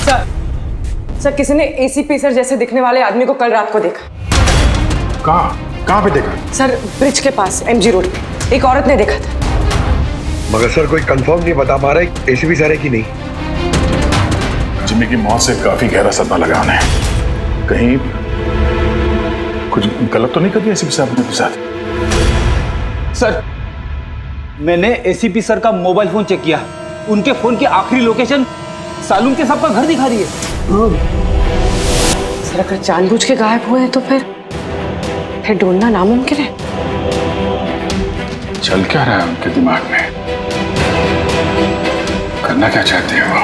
Sir, sir किसी ने ACP sir जैसे दिखने वाले आदमी को कल रात को देखा। कहाँ पे देखा? सर ब्रिज के पास एमजी रोड पे एक औरत ने देखा था। मगर सर कोई कंफर्म नहीं बता पा रहा एसीपी सर है कि नहीं। जिम्मी की मौत से काफी गहरा सदमा लगा उन्हें। कहीं कुछ गलत तो नहीं कर दिया एसीपी साहब ने साथ? सर मैंने एसीपी सर का मोबाइल फोन चेक किया, उनके फोन की आखिरी लोकेशन सालूम के साहब का घर दिखा रही है। सर अगर जानबूझ के गायब हुए हैं तो फिर ढूंढना नामुमकिन है। चल क्या रहा है उनके दिमाग में? करना क्या चाहते हैं वो?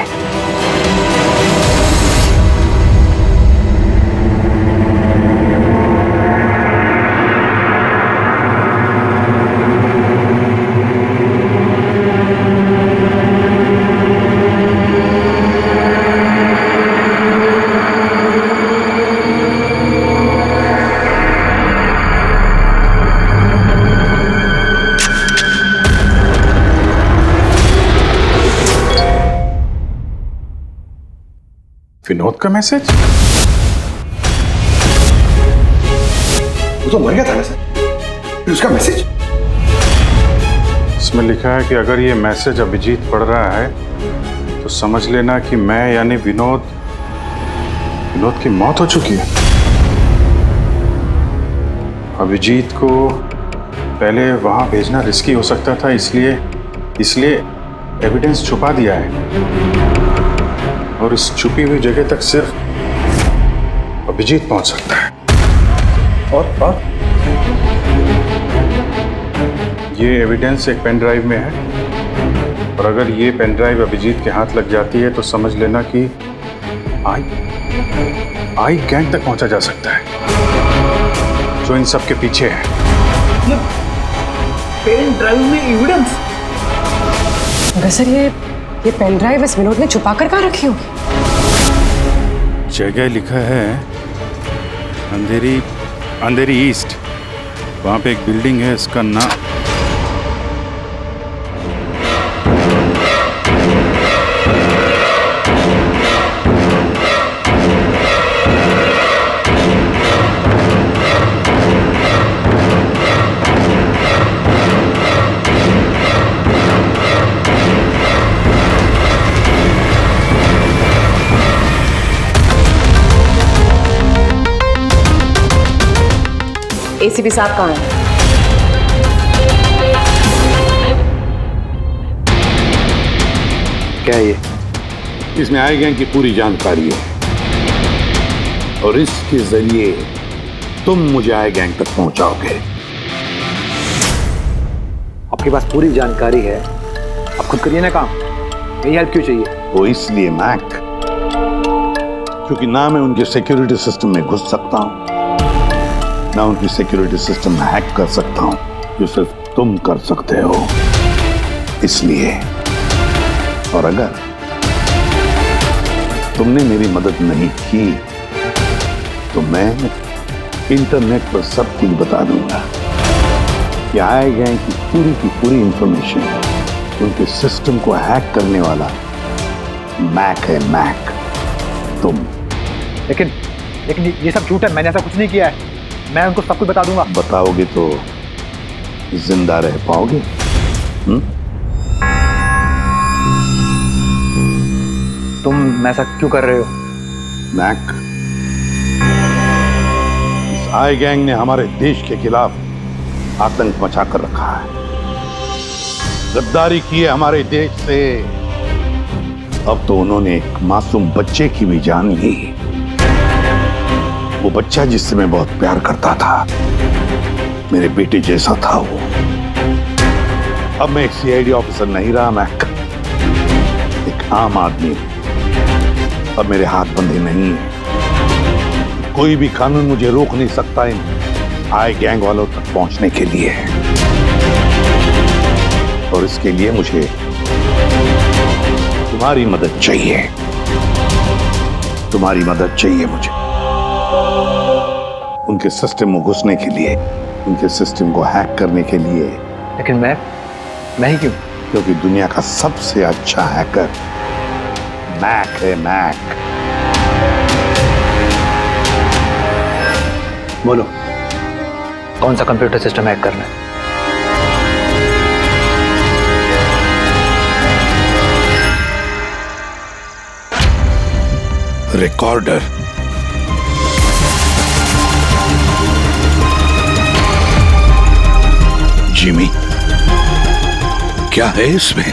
विनोद का मैसेज? वो तो मर गया था ना सर, फिर उसका मैसेज? इसमें लिखा है कि अगर ये मैसेज अभिजीत पढ़ रहा है तो समझ लेना कि मैं यानी विनोद की मौत हो चुकी है। अभिजीत को पहले वहां भेजना रिस्की हो सकता था, इसलिए एविडेंस छुपा दिया है और इस छुपी हुई जगह तक सिर्फ अभिजीत पहुंच सकता है। और ये एविडेंस एक पेन ड्राइव में है और अगर ये पेन ड्राइव अभिजीत के हाथ लग जाती है तो समझ लेना कि आई गैंग तक पहुंचा जा सकता है जो इन सब के पीछे है। ये पेन ड्राइव में एविडेंस? मगर सर ये पेन ड्राइव इस विनोद ने छुपा कर कहाँ रखी होगी? जगह लिखा है अंधेरी ईस्ट, वहां पे एक बिल्डिंग है, इसका नाम एसीपी साहब कहाँ हैं? क्या ये? इसमें आई गैंग की पूरी जानकारी है और इसके जरिए तुम मुझे आई गैंग तक पहुंचाओगे। आपके पास पूरी जानकारी है, आप खुद करिए ना काम, यही हेल्प क्यों चाहिए? वो इसलिए मैक, क्योंकि ना मैं उनके सिक्योरिटी सिस्टम में घुस सकता हूं, ना उनकी सिक्योरिटी सिस्टम हैक कर सकता हूं, जो सिर्फ तुम कर सकते हो। इसलिए, और अगर तुमने मेरी मदद नहीं की तो मैं इंटरनेट पर सब कुछ बता दूंगा कि आई गैंग की पूरी इंफॉर्मेशन उनके सिस्टम को हैक करने वाला मैक है, मैक, तुम। लेकिन ये सब झूठ है, मैंने ऐसा कुछ नहीं किया है। मैं उनको सब कुछ बता दूंगा। बताओगे तो जिंदा रह पाओगे? तुम ऐसा क्यों कर रहे हो? मैक, इस आई गैंग ने हमारे देश के खिलाफ आतंक मचा कर रखा है, गद्दारी की है हमारे देश से। अब तो उन्होंने एक मासूम बच्चे की भी जान ली, वो बच्चा जिससे मैं बहुत प्यार करता था, मेरे बेटे जैसा था वो। अब मैं एक सीआईडी ऑफिसर नहीं रहा मैक, एक आम आदमी। अब मेरे हाथ बंधे नहीं है, कोई भी कानून मुझे रोक नहीं सकता इन आई गैंग वालों तक पहुंचने के लिए। और इसके लिए मुझे तुम्हारी मदद चाहिए, तुम्हारी मदद चाहिए मुझे उनके सिस्टम में घुसने के लिए, उनके सिस्टम को हैक करने के लिए। लेकिन मैं ही क्यों? क्योंकि दुनिया का सबसे अच्छा हैकर मैक है, मैक। बोलो, कौन सा कंप्यूटर सिस्टम हैक करना है? रिकॉर्डर। जिमी, क्या है इसमें?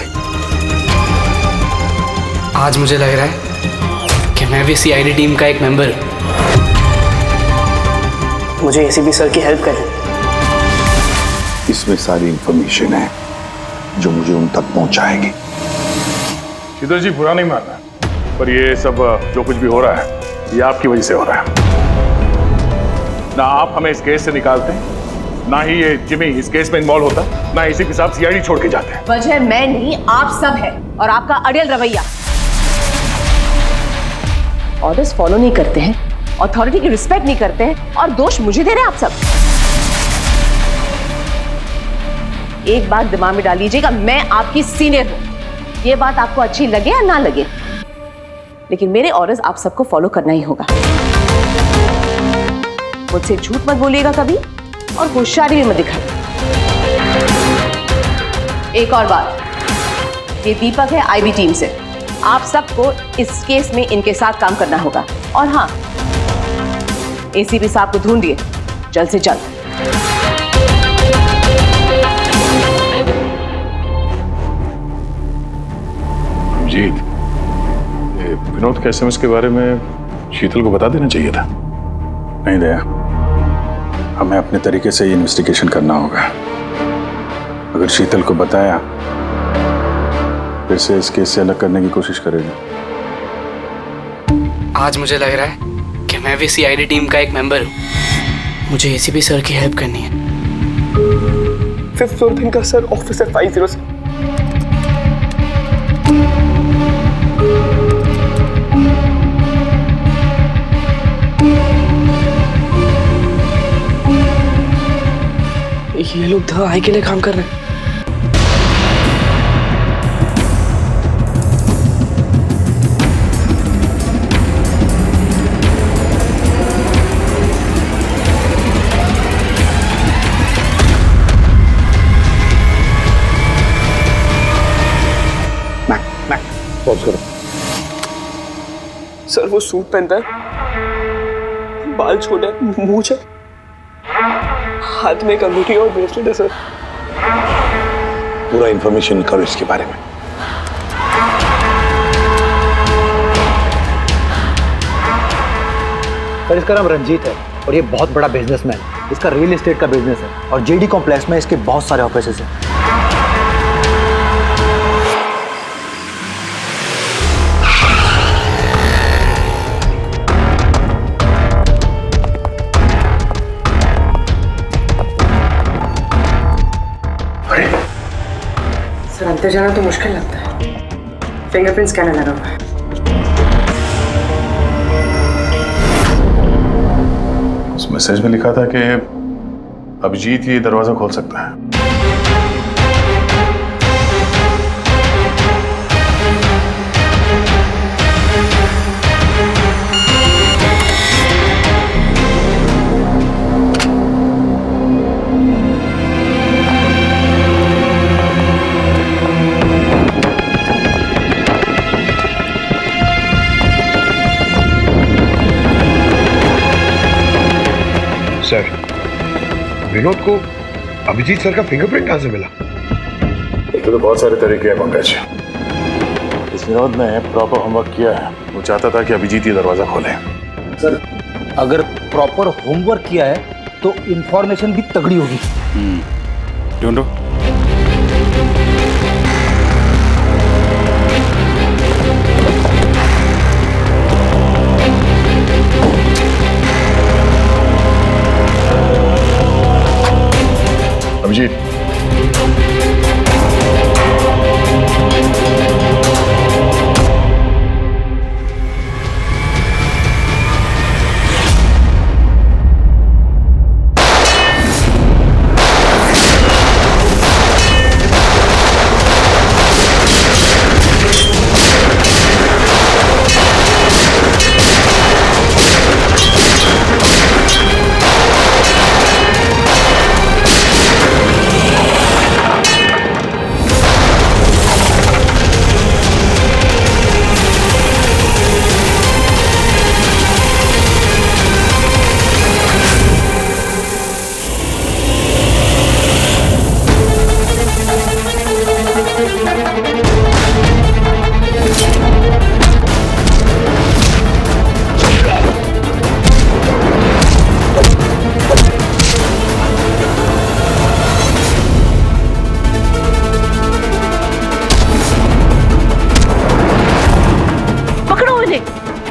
आज मुझे लग रहा है कि मैं भी सीआईडी टीम का एक मेंबर हूं। मुझे एसीपी सर की हेल्प करनी। इसमें सारी इंफॉर्मेशन है जो मुझे उन तक पहुंचाएगी। शीतल जी, बुरा नहीं मानना, पर ये सब जो कुछ भी हो रहा है ये आपकी वजह से हो रहा है। ना आप हमें इस केस से निकालते, ना ही ये जिमी इस केस में इन्वॉल्व होता, ना एसीपी साहब सीआईडी छोड़ के जाते हैं। वजह मैं नहीं, आप सब है, और आपका अड़ियल रवैया। ऑर्डर्स फॉलो नहीं करते हैं, अथॉरिटी की रिस्पेक्ट नहीं करते हैं, और दोष मुझे दे रहे हैं आप सब। एक बात दिमाग में डाल लीजिएगा, मैं आपकी सीनियर हूं। ये बात आपको अच्छी लगे या ना लगे, लेकिन मेरे ऑर्डर्स आप सबको फॉलो करना ही होगा। मुझसे झूठ मत बोलिएगा कभी, और होशियारी भी मत दिखाइए। एक और बात, ये दीपक है आईबी टीम से। आप सबको इस केस में इनके साथ काम करना होगा। और हाँ, एसीपी साहब को ढूंढिए जल्द से जल्द। जीत, ये विनोद के एसएमएस के बारे में शीतल को बता देना चाहिए था। नहीं दया, हमें अपने तरीके से ये इन्वेस्टिगेशन करना होगा। अगर शीतल को बताया, फिर से इस केस से अलग करने की कोशिश करेगी। आज मुझे लग रहा है कि मैं भी सीआईडी टीम का एक मेंबर हूं। मुझे एसीपी सर की हेल्प करनी है। 5th फ्लोर दिन का सर, ऑफिसर 507। ये लोग द आई के लिए काम कर रहे हैं। पॉज करो। सर वो सूट पहनता है, बाल छोटे, मूंछ है, हाथ में एक अंगूठी और ब्रेसलेट है सर। पूरा इंफॉर्मेशन निकालो इसके बारे में। सर, इसका नाम रंजीत है और ये बहुत बड़ा बिजनेसमैन है। इसका रियल एस्टेट का बिजनेस है और जेडी कॉम्प्लेक्स में इसके बहुत सारे ऑफिसेज हैं। सर, अंदर जाना तो मुश्किल लगता है। फिंगरप्रिंट स्कैनर लगा हुआ है। उस मैसेज में लिखा था कि अभिजीत ये दरवाजा खोल सकता है। सर, विनोद को अभिजीत सर का फिंगरप्रिंट कहां से मिला? तो बहुत सारे तरीके हैं पंकज। इस विनोद ने प्रॉपर होमवर्क किया है। वो चाहता था कि अभिजीत ये दरवाजा खोले। सर, अगर प्रॉपर होमवर्क किया है तो इंफॉर्मेशन भी तगड़ी होगी। ढूंढो। Abhijeet,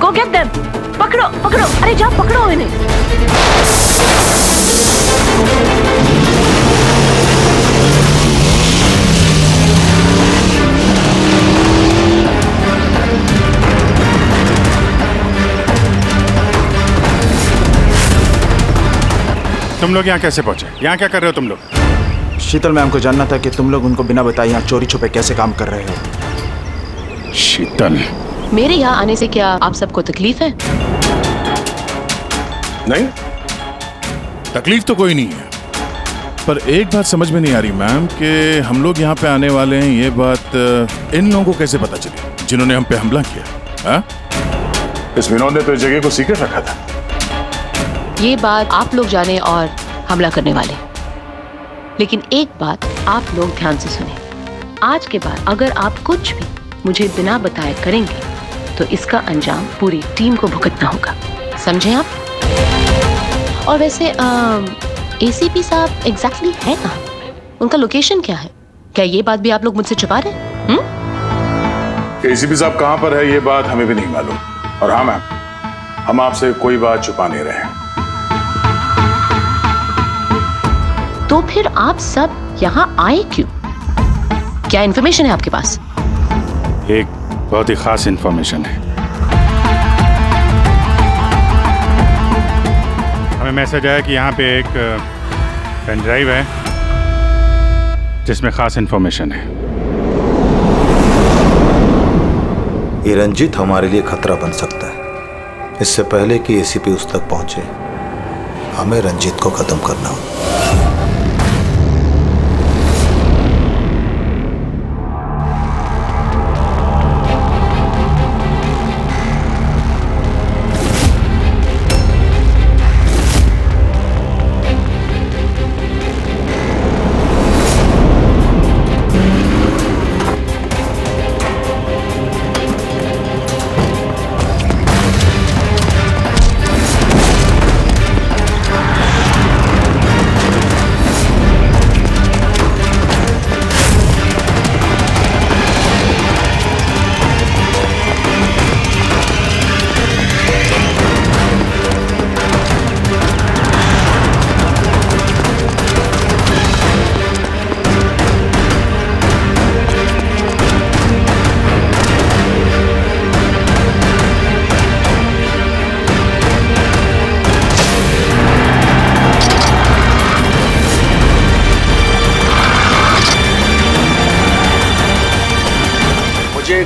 go get them. पकड़ो पकड़ो, अरे जाओ पकड़ो इन्हें। तुम लोग यहाँ कैसे पहुंचे? यहाँ क्या कर रहे हो तुम लोग? शीतल मैम को जानना था कि तुम लोग उनको बिना बताए यहाँ चोरी छुपे कैसे काम कर रहे हो। शीतल, मेरे यहाँ आने से क्या आप सबको तकलीफ है? नहीं, तकलीफ तो कोई नहीं है, पर एक बात समझ में नहीं आ रही मैम कि हम लोग यहाँ पे आने वाले हैं, ये बात इन लोगों को कैसे पता चली जिन्होंने हम पे हमला किया? हाँ? इस विनोद ने तो इस जगह को सीक्रेट रखा था। ये बात आप लोग जाने और हमला करने वाले। लेकिन एक बात आप लोग ध्यान से सुने, आज के बाद अगर आप कुछ भी मुझे बिना बताए करेंगे तो इसका अंजाम पूरी टीम को भुगतना होगा, समझे आप? और वैसे एसीपी साहब एग्जैक्टली है कहाँ? उनका लोकेशन क्या है? क्या ये बात भी आप लोग मुझसे छुपा रहे हैं? एसीपी साहब कहाँ पर है ये बात हमें भी नहीं मालूम। और हाँ मैम, हम आपसे कोई बात छुपा नहीं रहे हैं। तो फिर आप सब यहाँ आए क्यों? क्या इन्फॉर्मेशन है आपके पास? एक बहुत ही खास इंफॉर्मेशन है। हमें मैसेज आया कि यहाँ पे एक पेन ड्राइव है जिसमें खास इंफॉर्मेशन है। ये रंजीत हमारे लिए खतरा बन सकता है। इससे पहले कि एसीपी उस तक पहुंचे, हमें रंजीत को खत्म करना होगा।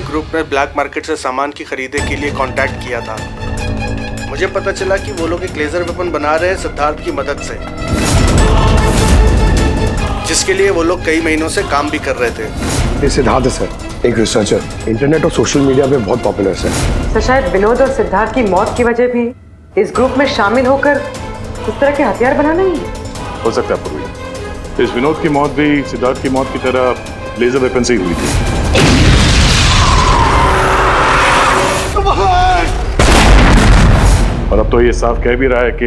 ग्रुप ने ब्लैक मार्केट से सामान की खरीदे के लिए कांटेक्ट किया था। मुझे पता चला कि वो लोग एक लेजर वेपन बना रहे हैं सिद्धार्थ की मदद से, जिसके लिए वो लोग कई महीनों से काम भी कर रहे थे। ये सिद्धार्थ है सर, एक रिसर्चर, इंटरनेट और सोशल मीडिया पे बहुत पॉपुलर है तो शायद विनोद और सिद्धार्थ की मौत की वजह भी इस ग्रुप में शामिल होकर इस तरह के हथियार बनाना ही है। हो सकता है पूर्वी, इस विनोद की मौत भी सिद्धार्थ की मौत की तरह लेजर वेपन से ही हुई थी। और अब तो ये साफ कह भी रहा है कि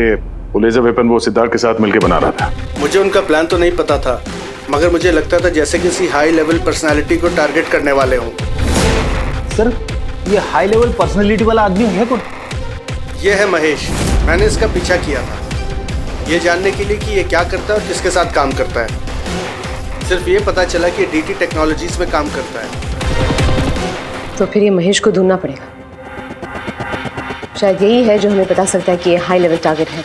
वो लेजर वेपन वो सिद्धार्थ के साथ मिलकर बना रहा था। मुझे उनका प्लान तो नहीं पता था, मगर मुझे लगता था जैसे किसी हाई लेवल पर्सनालिटी को टारगेट करने वाले हों। सर, ये हाई लेवल पर्सनालिटी वाला आदमी है कौन? ये है महेश। मैंने इसका पीछा किया था ये जानने के लिए कि ये क्या करता है और किसके साथ काम करता है। सिर्फ ये पता चला कि डीटी टेक्नोलॉजीज में काम करता है। तो फिर ये महेश को ढूंढना पड़ेगा। शायद यही है जो हमें बता सकता है कि ये हाई लेवल टारगेट है।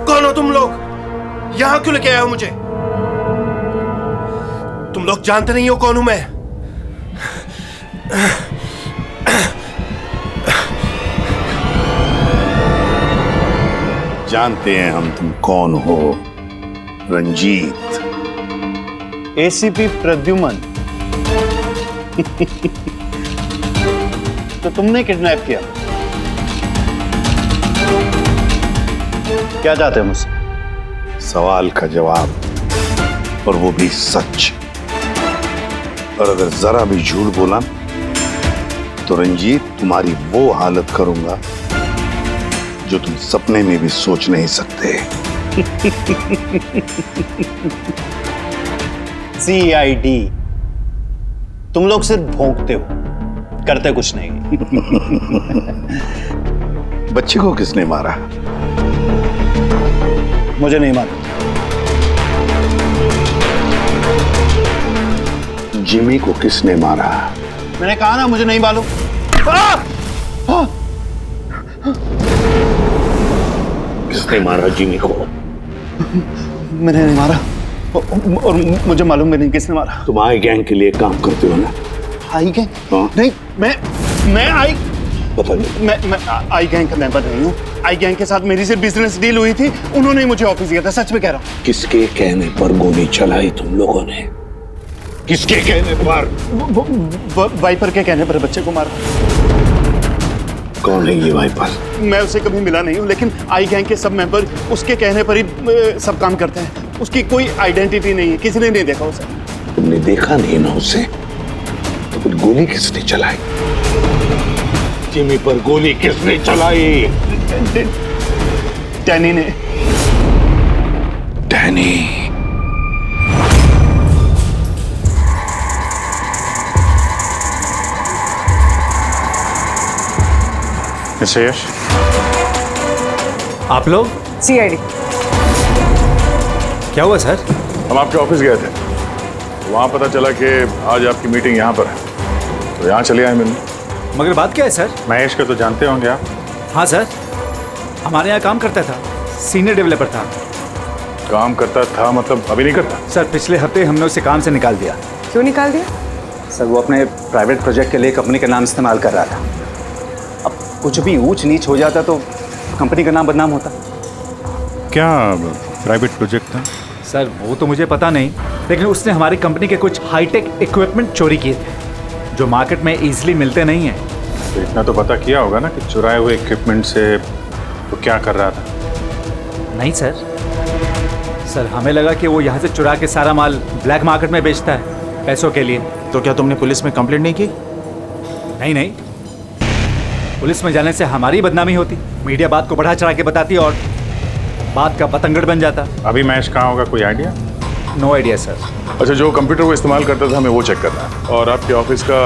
कौन हो तुम लोग? यहाँ क्यों लेके आए हो मुझे? तुम लोग जानते नहीं हो कौन हूं मैं। जानते हैं हम तुम कौन हो, रंजीत। एसीपी प्रद्युमन। तो तुमने किडनैप किया? क्या चाहते हो मुझसे? सवाल का जवाब, और वो भी सच। और अगर जरा भी झूठ बोला तो रंजीत तुम्हारी वो हालत करूंगा जो तुम सपने में भी सोच नहीं सकते। CID तुम लोग सिर्फ भौंकते हो, करते कुछ नहीं। बच्चे को किसने मारा? मुझे नहीं मालूम। जिमी को किसने मारा? मैंने कहा ना मुझे नहीं मालूम। किसने मारा जिमी को? मैंने नहीं मारा और मुझे मालूम भी नहीं किसने मारा। तुम आई गैंग के लिए काम करते हो ना? आई गैंग? हाँ? नहीं, मैं आई पता नहीं। मैं आई गैंग का मेंबर नहीं हूँ। आई गैंग के साथ मेरी सिर्फ बिजनेस डील हुई थी, उन्होंने ही मुझे ऑफिस दिया था, सच में कह रहा हूँ। किसके कहने पर गोली चलाई तुम लोगों ने? किसके कहने पर? वाइपर के कहने पर बच्चे को मारा। कौन है ये वाइपर? मैं उसे कभी मिला नहीं हूँ, लेकिन आई गैंग के सब मेंबर उसके कहने पर ही सब काम करते हैं। उसकी कोई आइडेंटिटी नहीं है, किसी ने नहीं देखा उसे। तुमने देखा नहीं ना उसे? तो फिर गोली किसने चलाई? जिमी पर गोली किसने चलाई? डैनी ने। डैनी? मिस्टर यश, आप लोग? सीआईडी। क्या हुआ सर? हम आपके ऑफिस गए थे, वहाँ पता चला कि आज आपकी मीटिंग यहाँ पर है, तो यहाँ चले आए मिलने। मगर बात क्या है सर? महेश को तो जानते होंगे आप? हाँ सर, हमारे यहाँ काम करता था, सीनियर डेवलपर था। काम करता था मतलब अभी नहीं करता? सर पिछले हफ्ते हमने उसे काम से निकाल दिया। क्यों निकाल दिया? सर वो अपने प्राइवेट प्रोजेक्ट के लिए कंपनी का नाम इस्तेमाल कर रहा था। अब कुछ भी ऊंच नीच हो जाता तो कंपनी का नाम बदनाम होता। क्या प्राइवेट प्रोजेक्ट था? सर वो तो मुझे पता नहीं, लेकिन उसने हमारी कंपनी के कुछ हाईटेक इक्विपमेंट चोरी किए थे जो मार्केट में इजीली मिलते नहीं हैं। तो इतना तो पता किया होगा ना कि चुराए हुए इक्विपमेंट से वो क्या कर रहा था? नहीं सर, हमें लगा कि वो यहाँ से चुरा के सारा माल ब्लैक मार्केट में बेचता है पैसों के लिए। तो क्या तुमने पुलिस में कंप्लेंट नहीं की? नहीं, पुलिस में जाने से हमारी बदनामी होती, मीडिया बात को बढ़ा चढ़ा के बताती और बात का पतंगड़ बन जाता। अभी महेश कहाँ होगा, कोई आइडिया? No idea sir. अच्छा, जो कंप्यूटर वो इस्तेमाल करता था हमें वो चेक करना है और आपके ऑफिस का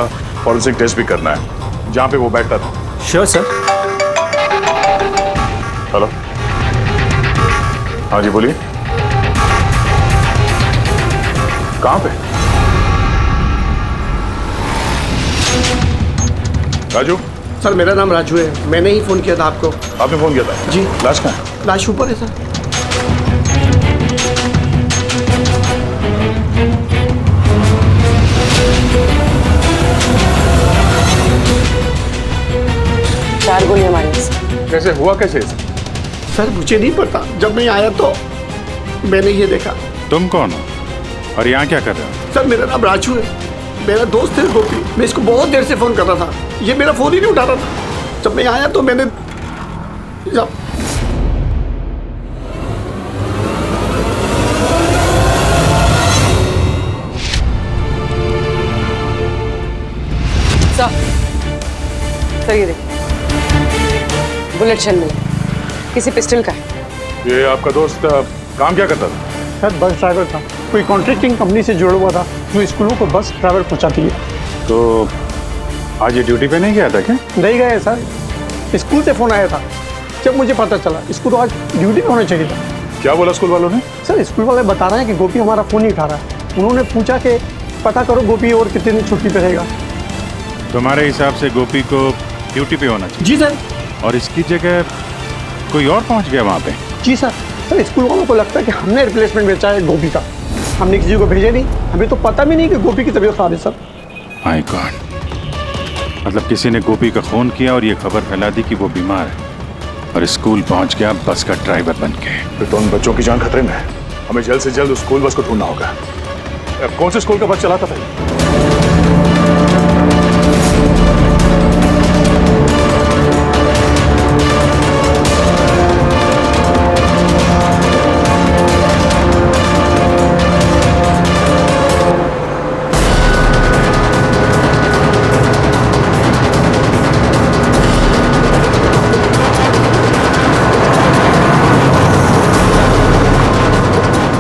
फॉरेंसिक टेस्ट भी करना है जहाँ पे वो बैठता था। Sure sir. हेलो, हाँ जी बोलिए, कहाँ पे? राजू? सर मेरा नाम राजू है, मैंने ही फोन किया था आपको। आपने फोन किया था? जी। लाश कहाँ है? लाश ऊपर है सर। चार गोली हमारे पास। कैसे हुआ, कैसे? सर मुझे नहीं पता, जब मैं आया तो मैंने ये देखा। तुम कौन हो और यहाँ क्या कर रहे हो? सर मेरा नाम राजू है, मेरा दोस्त है गोपी। मैं इसको बहुत देर से फोन कर रहा था, ये मेरा फोन ही नहीं उठा रहा था। जब मैं आया तो मैंने सर ये देखिए, बुलेट शेल मिला, किसी पिस्टल का है। ये आपका दोस्त काम क्या करता था? सर बस ड्राइवर था, कोई कॉन्ट्रैक्टिंग कंपनी से जुड़ा हुआ था जो स्कूलों को बस ड्राइवर पहुंचाती है। तो आज ये ड्यूटी पे नहीं गया था क्या? नहीं गए सर, स्कूल से फोन आया था, जब मुझे पता चला इसको तो आज ड्यूटी पे होना चाहिए था। क्या बोला स्कूल वालों ने? सर स्कूल वाले बता रहे हैं कि गोपी हमारा फोन नहीं उठा रहा है। उन्होंने पूछा कि पता करो गोपी और कितने दिन छुट्टी पे रहेगा। तुम्हारे हिसाब से गोपी को ड्यूटी पे होना चाहिए? जी सर। और इसकी जगह कोई और पहुंच गया वहाँ पे? जी सर। सर स्कूल वालों को लगता है कि हमने रिप्लेसमेंट बेचा है गोपी का, हमने किसी को भेजा नहीं, हमें तो पता भी नहीं कि गोपी की तबीयत खराब है सर। माय गॉड, मतलब किसी ने गोपी का फोन किया और ये खबर फैला दी कि वो बीमार है और स्कूल पहुंच गया बस का ड्राइवर बन के। तो उन बच्चों की जान खतरे में है, हमें जल्द से जल्द उस स्कूल बस को ढूंढना होगा। कौन से स्कूल का बस चलाता था?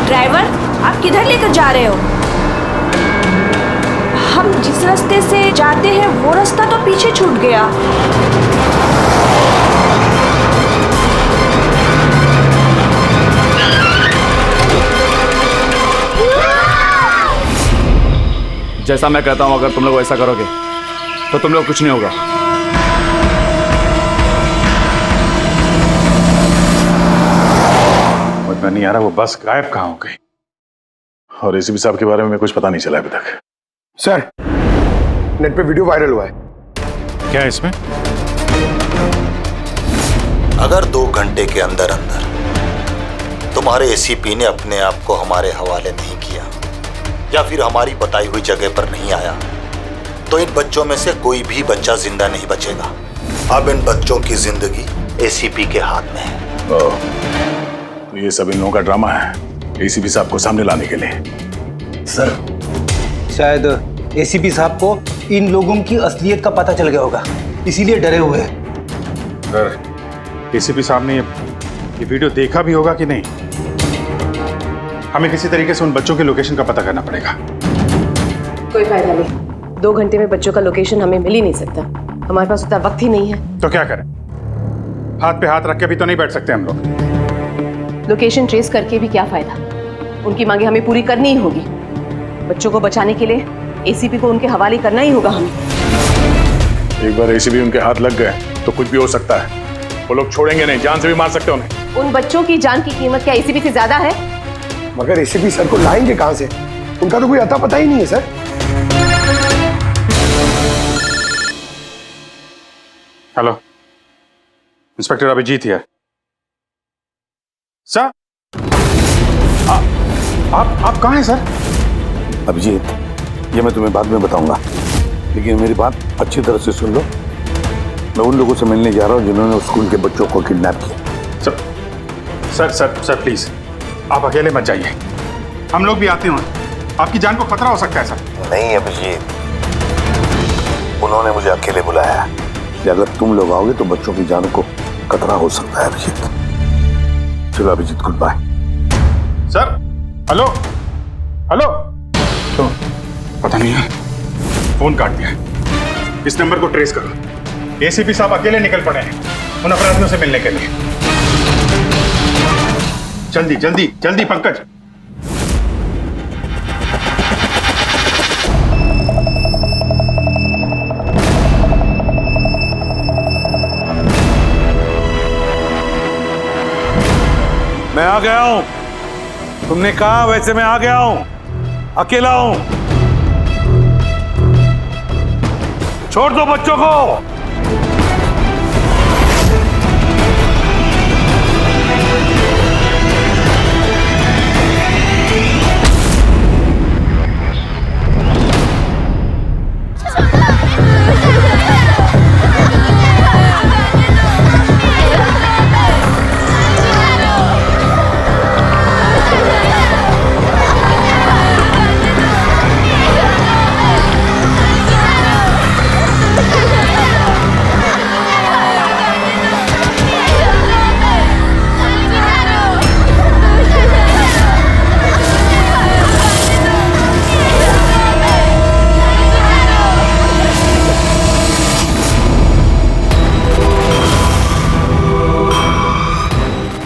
ड्राइवर, आप किधर लेकर जा रहे हो? से जाते हैं वो रास्ता तो पीछे छूट गया। जैसा मैं कहता हूं, अगर तुम लोग ऐसा करोगे तो तुम लोग कुछ नहीं होगा। मुझे नहीं आ रहा वो बस गायब कहाँ हो गई, और एसीपी साहब के बारे में कुछ पता नहीं चला अभी तक। सर, नेट पे वीडियो वायरल हुआ है। क्या है इसमें? अगर 2 घंटे के अंदर अंदर तुम्हारे एसीपी ने अपने आप को हमारे हवाले नहीं किया या फिर हमारी बताई हुई जगह पर नहीं आया, तो इन बच्चों में से कोई भी बच्चा जिंदा नहीं बचेगा। अब इन बच्चों की जिंदगी एसीपी के हाथ में है। तो ये सब इन लोगों का ड्रामा है एसीपी साहब को सामने लाने के लिए। सर, शायद एसीपी साहब को इन लोगों की असलियत का पता चल गया होगा, इसीलिए डरे हुए हैं। सर, एसीपी साहब ने ये वीडियो देखा भी होगा कि नहीं? हमें किसी तरीके से उन बच्चों के लोकेशन का पता करना पड़ेगा। कोई फायदा नहीं, 2 घंटे में बच्चों का लोकेशन हमें मिल ही नहीं सकता। हमारे पास उतना वक्त ही नहीं है। तो क्या करें? हाथ पे हाथ रख के भी तो नहीं बैठ सकते हम लोग। लोकेशन ट्रेस करके भी क्या फायदा? उनकी मांगे हमें पूरी करनी ही होगी। बच्चों को बचाने के लिए एसीपी को उनके हवाले करना ही होगा हमें। एक बार एसीपी उनके हाथ लग गए तो कुछ भी हो सकता है। वो लोग छोड़ेंगे नहीं, जान से भी मार सकते हैं उन्हें। उन बच्चों की जान की कीमत क्या एसीपी से ज्यादा है? मगर एसीपी सर को लाएंगे कहां से? उनका तो कोई अता पता ही नहीं है sir. Hello, inspector Abhijeet here. Sir, आप कहाँ हैं सर? अभिजीत, ये मैं तुम्हें बाद में बताऊंगा, लेकिन मेरी बात अच्छी तरह से सुन लो। मैं उन लोगों से मिलने जा रहा हूँ जिन्होंने स्कूल के बच्चों को किडनैप किया। सर प्लीज, आप अकेले मत जाइए, हम लोग भी आते हैं। आपकी जान को खतरा हो सकता है सर। नहीं अभिजीत, उन्होंने मुझे अकेले बुलाया है कि अगर तुम लोग आओगे तो बच्चों की जान को खतरा हो सकता है। अभिजीत, चलो Abhijeet, good bye. Sir, hello hello, तो पता नहीं है, फोन काट दिया। इस नंबर को ट्रेस करो। एसीपी साहब अकेले निकल पड़े हैं उन अपराधियों से मिलने के लिए। जल्दी जल्दी जल्दी पंकज। मैं आ गया हूं। तुमने कहा वैसे मैं आ गया हूं। अकेला हूं। छोड़ दो बच्चों को।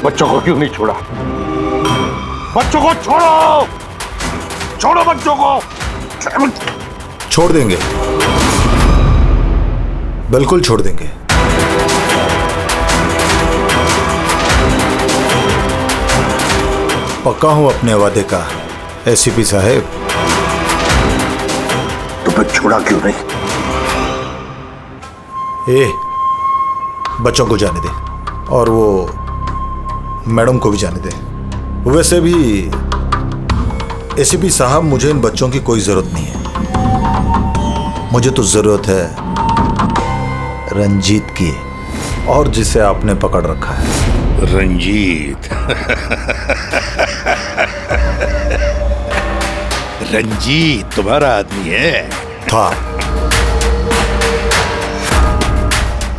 बच्चों को क्यों नहीं छोड़ा? बच्चों को छोड़ो, छोड़ो बच्चों को। छोड़ देंगे, बिल्कुल छोड़ देंगे। पक्का हूं अपने वादे का एसीपी साहब। तो फिर छोड़ा क्यों नहीं? बच्चों को जाने दे और वो मैडम को भी जाने दे। वैसे भी एसीपी साहब, मुझे इन बच्चों की कोई जरूरत नहीं है। मुझे तो जरूरत है रंजीत की, और जिसे आपने पकड़ रखा है। रंजीत? रंजीत तुम्हारा आदमी है? था,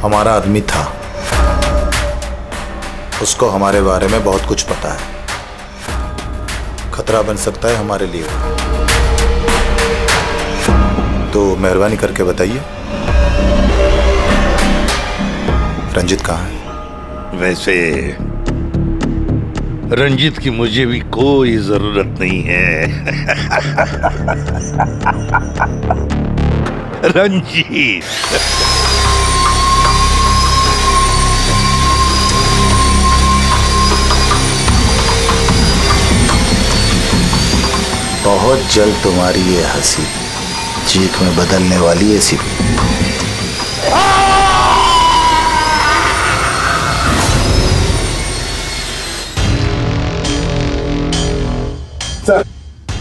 हमारा आदमी था। उसको हमारे बारे में बहुत कुछ पता है। खतरा बन सकता है हमारे लिए। तो मेहरबानी करके बताइए, रंजित कहाँ है? वैसे रंजीत की मुझे भी कोई जरूरत नहीं है। रंजीत बहुत जल्द तुम्हारी ये हंसी चीख में बदलने वाली है एसीपी। सर,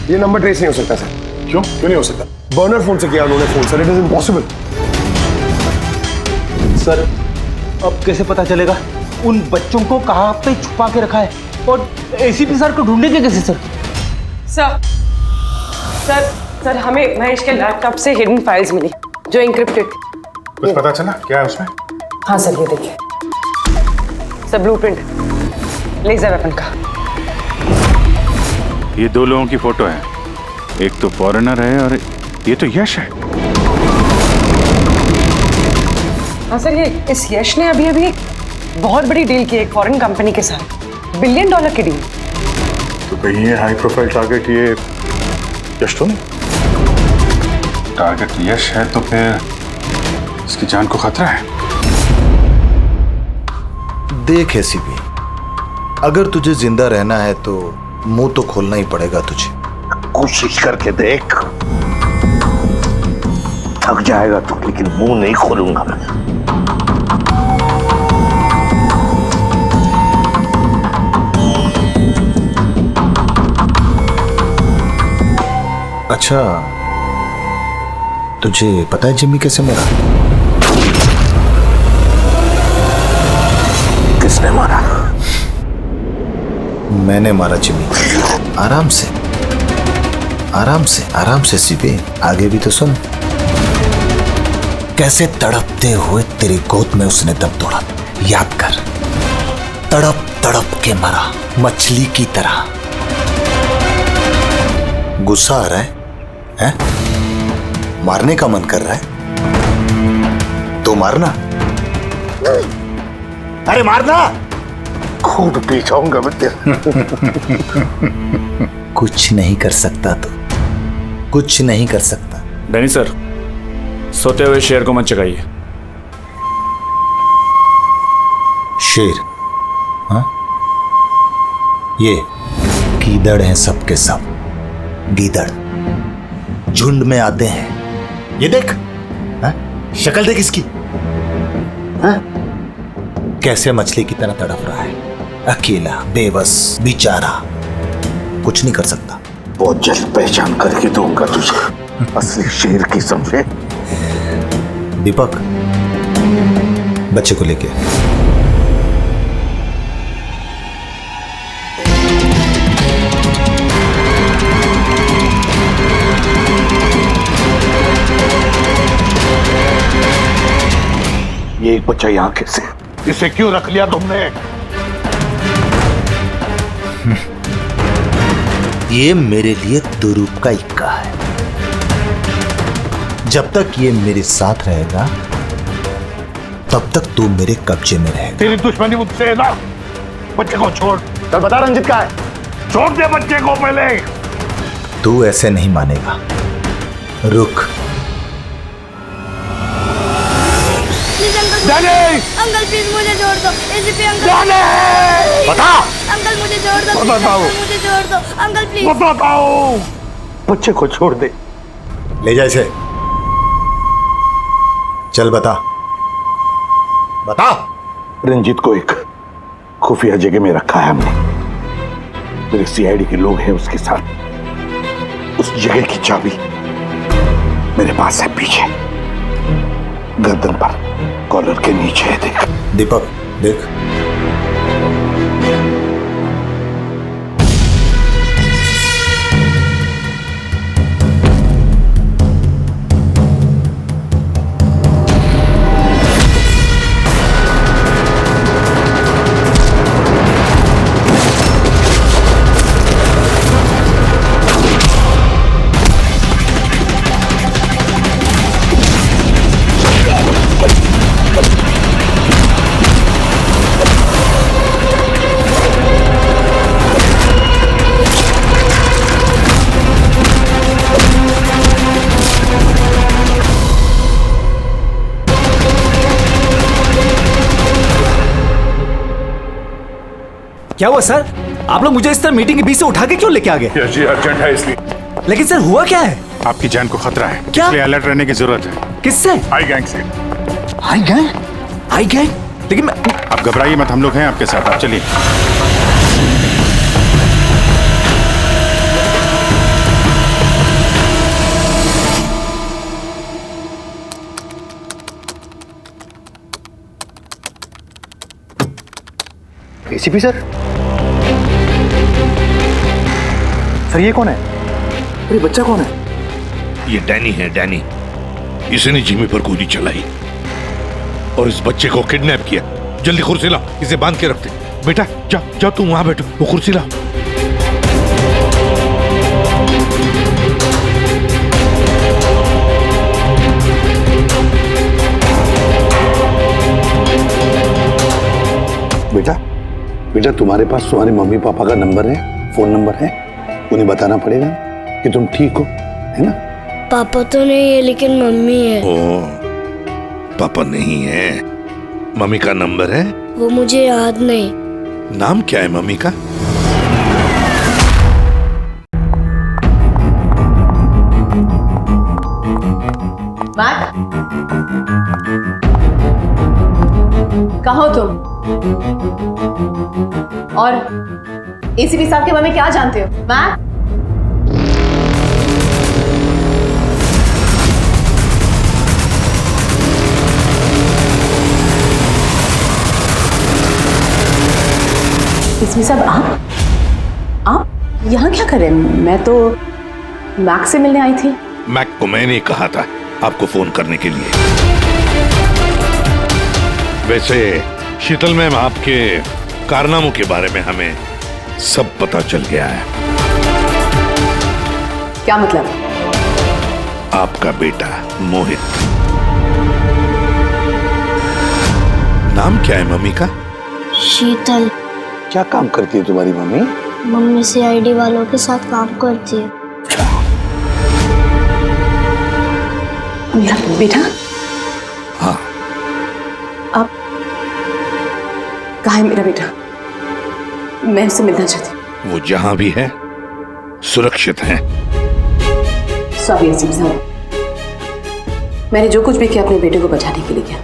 ये नंबर ट्रेस नहीं हो सकता सर। क्यों नहीं हो सकता? बर्नर फोन से किया उन्होंने phone sir, it is impossible. Sir अब कैसे पता चलेगा उन बच्चों को कहाँ पे छुपा के रखा है, और एसीपी सर को ढूंढेंगे कैसे सर? सर सर सर हमें महेश के लैपटॉप से हिडन फाइल्स मिली जो इंक्रिप्टेड थी। कुछ पता चला क्या है उसमें? हाँ सर, ये देखिए सर, ब्लूप्रिंट लेजर वेपन का। ये दो लोगों की फोटो है, एक तो फॉरेनर है और ये तो यश है। हाँ सर, ये इस यश ने अभी बहुत बड़ी डील की एक फॉरेन कंपनी के साथ, $1 बिलियन की डील। तो कहीं ये हाई प्रोफाइल टारगेट ये यश तो नहीं? टारगेट यश है तो फिर इसकी जान को खतरा है। देख एसीपी, अगर तुझे जिंदा रहना है तो मुंह तो खोलना ही पड़ेगा तुझे। कोशिश करके देख, थक जाएगा तो, लेकिन मुंह नहीं खोलूंगा मैं। अच्छा, तुझे पता है जिम्मी कैसे मरा? किसने मारा? मैंने मारा जिम्मी। आराम से आराम से आराम से सीपे, आगे भी तो सुन। कैसे तड़पते हुए तेरी गोद में उसने दम तोड़ा, याद कर। तड़प तड़प के मरा, मछली की तरह। गुस्सा आ रहा है? मारने का मन कर रहा है तो मारना। अरे मारना, खूब पी जाऊंगा मैं तेरा। कुछ नहीं कर सकता तू, कुछ नहीं कर सकता। डैनी सर, सोते हुए शेर को मत जगाइए। शेर? हाँ, ये गीदड़ हैं सबके सब। गीदड़ झुंड में आते हैं। ये देख, शक्ल देख इसकी, कैसे मछली की तरह तड़प रहा है, अकेला, बेबस, बेचारा, कुछ नहीं कर सकता। बहुत जल्द पहचान करके दूंगा तुझे असली शेर की, समझे? दीपक, बच्चे को लेके ये एक बच्चा यहाँ कैसे? इसे क्यों रख लिया तुमने? ये मेरे लिए दुरूप का इक्का है। जब तक ये मेरे साथ रहेगा तब तक तू मेरे कब्जे में रहेगा। तेरी दुश्मनी मुझसे है ना? बच्चे को छोड़। चल बता रंजित का है, छोड़ दे बच्चे को पहले। तू ऐसे नहीं मानेगा, रुक। अंकल प्लीज मुझे छोड़ दो, एसीपी अंकल। बता। अंकल मुझे छोड़ दो, बताओ। मुझे छोड़ दो अंकल प्लीज। बताओ, बच्चे को छोड़ दे। ले जा इसे, चल बता। बता। रंजीत को एक खुफिया जगह में रखा है हमने। मेरे सीआईडी के लोग हैं उसके साथ। उस जगह की चाबी मेरे पास है, पीछे गर्दन पर कॉलर के नीचे है। देख दीपक, देख। क्या हुआ सर? आप लोग मुझे इस तरह मीटिंग के बीच से उठा के क्यों लेके आ गए? यस जी, अर्जेंट है इसलिए। लेकिन सर हुआ क्या है? आपकी जान को खतरा है, क्या? इसलिए अलर्ट रहने की जरूरत है। किससे? आई गैंग से। आई गैंग? आई गैंग? लेकिन मैं... आप घबराइए मत, हम लोग हैं आपके साथ, आप चलिए। ACP sir? सर ये कौन है? अरे बच्चा कौन है? ये डैनी है, डैनी। इसने जिमी पर गोली चलाई और इस बच्चे को किडनैप किया। जल्दी कुर्सी लाओ, इसे बांध के रखते। बेटा जा जा, तुम वहां बैठो, वो कुर्सी लाओ। बेटा बेटा, तुम्हारे पास तुम्हारे मम्मी पापा का नंबर है, फोन नंबर है? उन्हें बताना पड़ेगा कि तुम ठीक हो, है ना? पापा तो नहीं है लेकिन मम्मी है। ओ, पापा नहीं है, मम्मी का नंबर है? वो मुझे याद नहीं। नाम क्या है मम्मी का? कहाँ हो तुम? और एसीपी साहब के बारे में क्या जानते हो? मैट? एसीपी साहब आप यहाँ क्या कर रहे हैं? मैं तो मैक से मिलने आई थी। मैक को मैंने कहा था आपको फोन करने के लिए। वैसे शीतल मैम, आपके कारनामों के बारे में हमें सब पता चल गया है। क्या मतलब? आपका बेटा मोहित। नाम क्या है मम्मी का? शीतल। क्या काम करती है तुम्हारी मम्मी? मम्मी सीआईडी वालों के साथ काम करती है। मेरा बेटा? हाँ। अब कहाँ है मेरा बेटा? मैं उससे मिलना चाहती हूँ। वो जहां भी है सुरक्षित है। सॉरी एसीपी साहब, मैंने जो कुछ भी किया अपने बेटे को बचाने के लिए किया।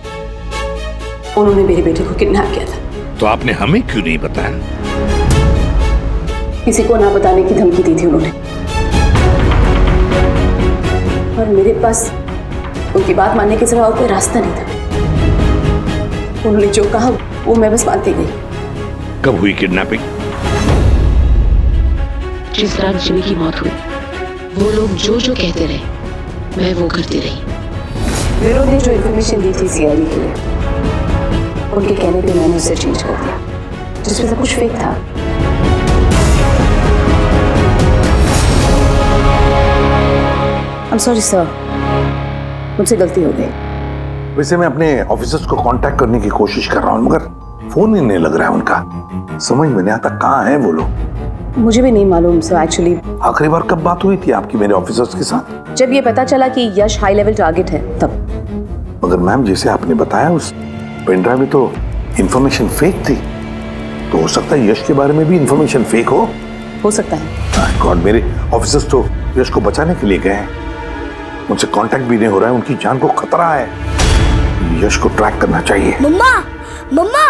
उन्होंने मेरे बेटे को किडनैप किया था। तो आपने हमें क्यों नहीं बताया? किसी को ना बताने की धमकी दी थी उन्होंने, और मेरे पास उनकी बात मानने के सिवा और कोई रास्ता नहीं था। उन्होंने जो कहा वो मैं बस मानती गई। कब हुई किडनैपिंग? जिस रात जिमी की मौत हुई, वो लोग जो जो कहते रहे मैं वो करती रही। विरोध ने जो इन्फॉर्मेशन दी थी सीआईडी के लिए, उनके कहने पे मैंने उसे चेंज कर दिया, जिसमें सब कुछ फेक था। I'm sorry sir, मुझसे गलती हो गई। वैसे मैं अपने ऑफिसर्स को कांटेक्ट करने की कोशिश कर रहा हूँ, मगर फोन ही नहीं लग रहा है उनका। समझ में नहीं आता कहाँ हैं वो लोग। मुझे भी नहीं मालूम सर एक्चुअली। आखिरी बार कब बात हुई थी आपकी मेरे ऑफिसर्स के साथ? जब ये पता चला कि यश हाई लेवल टारगेट है तब। मगर मैम, जैसे आपने बताया उस पेनड्राइव में तो इंफॉर्मेशन फेक थी, तो हो सकता है यश के बारे में भी इंफॉर्मेशन फेक हो सकता है। गॉड, मेरे ऑफिसर्स तो यश को बचाने के लिए गए हैं, उनसे कांटेक्ट भी नहीं हो रहा है, उनकी जान को खतरा है। यश को ट्रैक करना चाहिए। मम्मा, मम्मा।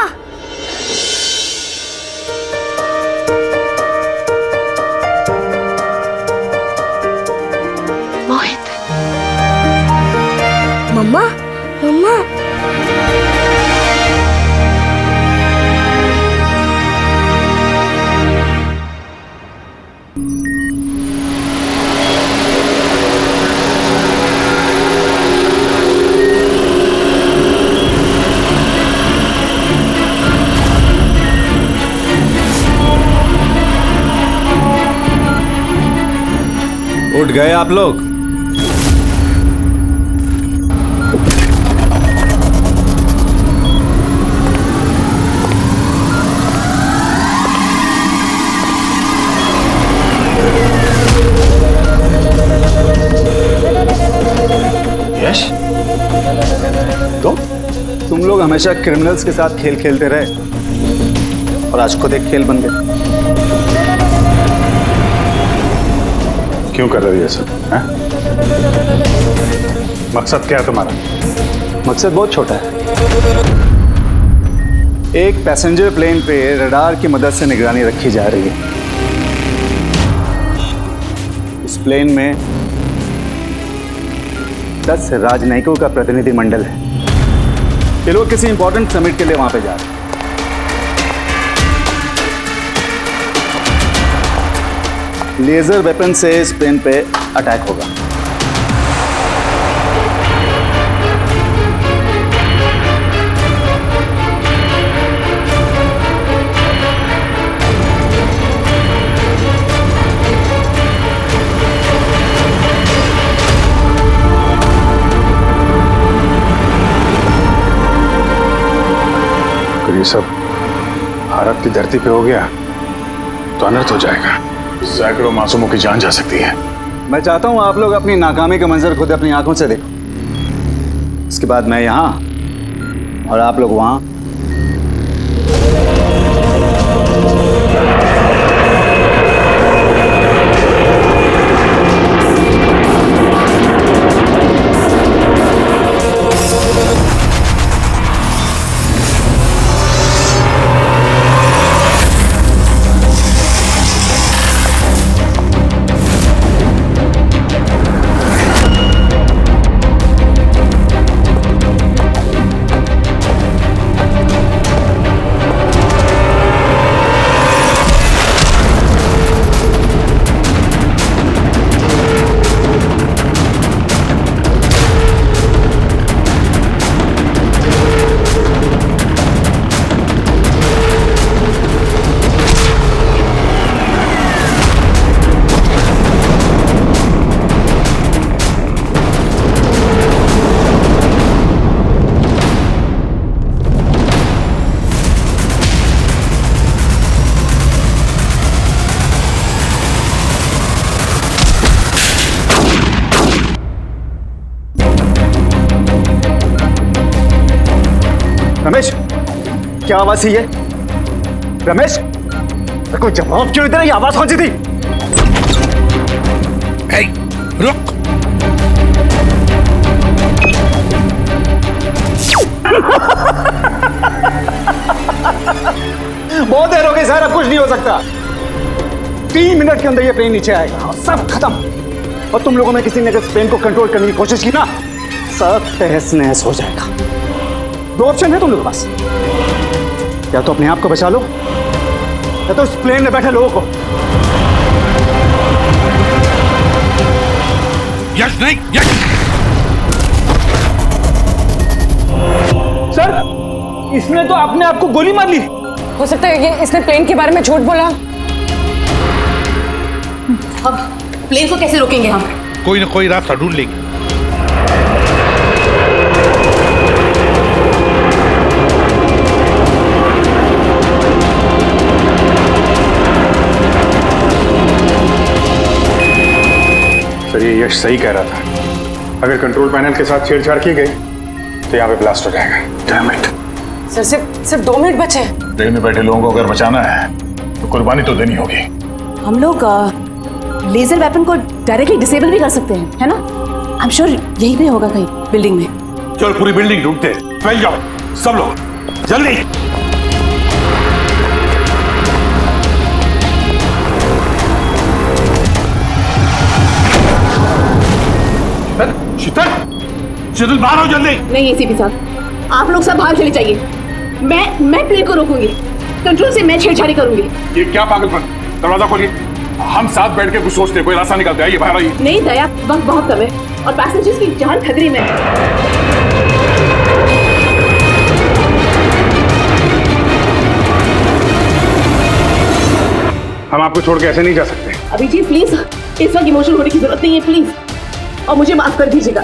मोहित। मम्मा, मम्मा। उठ गए आप लोग? यश, तुम लोग हमेशा क्रिमिनल्स के साथ खेल खेलते रहे और आज खुद एक खेल बन गए। क्यों कर रही है सब? मकसद क्या है तुम्हारा? मकसद बहुत छोटा है। एक पैसेंजर प्लेन पे रडार की मदद से निगरानी रखी जा रही है। इस प्लेन में 10 राजनयिकों का प्रतिनिधि मंडल है। ये लोग किसी इंपॉर्टेंट समिट के लिए वहां पे जा रहे हैं। लेजर वेपन से इस प्लेन पे अटैक होगा। अगर ये सब भारत की धरती पे हो गया तो अनर्थ हो जाएगा। सैकड़ों मासूमों की जान जा सकती है। मैं चाहता हूं आप लोग अपनी नाकामी का मंजर खुद अपनी आंखों से देखो। इसके बाद मैं यहां और आप लोग वहां। रमेश, क्या आवाज थी ये? रमेश, कोई जवाब क्यों दे रहा? ये आवाज कौन सी थी? रुक। बहुत देर हो गई सर, अब कुछ नहीं हो सकता। 3 मिनट के अंदर ये प्लेन नीचे आएगा और सब खत्म। और तुम लोगों में किसी ने अगर प्लेन को कंट्रोल करने की कोशिश की ना, सब तहस नहस हो जाएगा। 2 ऑप्शन है तुम लोगों के पास, या तो अपने आप को बचा लो या तो उस प्लेन में बैठे लोगों को। यश नहीं, यश। सर, इसने तो अपने आप को गोली मार ली। हो सकता है ये इसने प्लेन के बारे में झूठ बोला। अब प्लेन को कैसे रोकेंगे हम? कोई ना कोई रास्ता ढूंढ लेंगे। सर, ये यश सही कह रहा था। अगर कंट्रोल पैनल के साथ छेड़छाड़ की गई तो यहाँ पे ब्लास्ट हो जाएगा। Damn it. सर, सिर्फ 2 मिनट बचे हैं। ट्रेन में बैठे लोगों को अगर बचाना है तो कुर्बानी तो देनी होगी। हम लोग लेजर वेपन को डायरेक्टली डिसेबल भी कर सकते हैं, है ना? आई एम श्योर यहीं पे होगा कहीं बिल्डिंग में। चल, पूरी बिल्डिंग ढूंढते। फैल जाओ सब लोग, जल्दी। शीतल, शीतल बाहर आओ जल्दी। नहीं एसीपी साहब, आप लोग सब बाहर चले जाइए। मैं प्लेन को रोकूंगी, कंट्रोल से मैं छेड़छाड़ी करूंगी। ये क्या पागलपन? दरवाजा खोलिए, हम साथ बैठ के कुछ सोचते हैं, कोई रास्ता निकलता है। ये बाहर आइए। नहीं दया, वक्त बहुत कम है और पैसेंजर्स की जान खतरे में है। हम आपको छोड़ के ऐसे नहीं जा सकते। अभिजीत प्लीज, इस वक्त इमोशनल होने की जरूरत नहीं है प्लीज, और मुझे माफ कर दीजिएगा।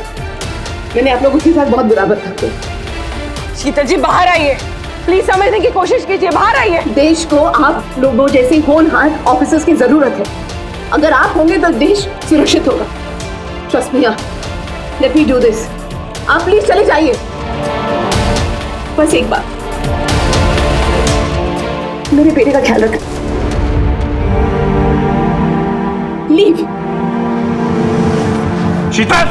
मैंने आप लोगों के साथ बहुत बुरा बर्ताव किया। शीतल जी बाहर आइए, प्लीज समझने की कोशिश कीजिए, बाहर आइए। देश को आप लोगों जैसे होनहार ऑफिसर्स की जरूरत है। अगर आप होंगे तो देश सुरक्षित होगा। Trust me, let me do this. आप प्लीज चले जाइए। बस एक बात, मेरे बेटे का ख्याल रख। लीव। शीतल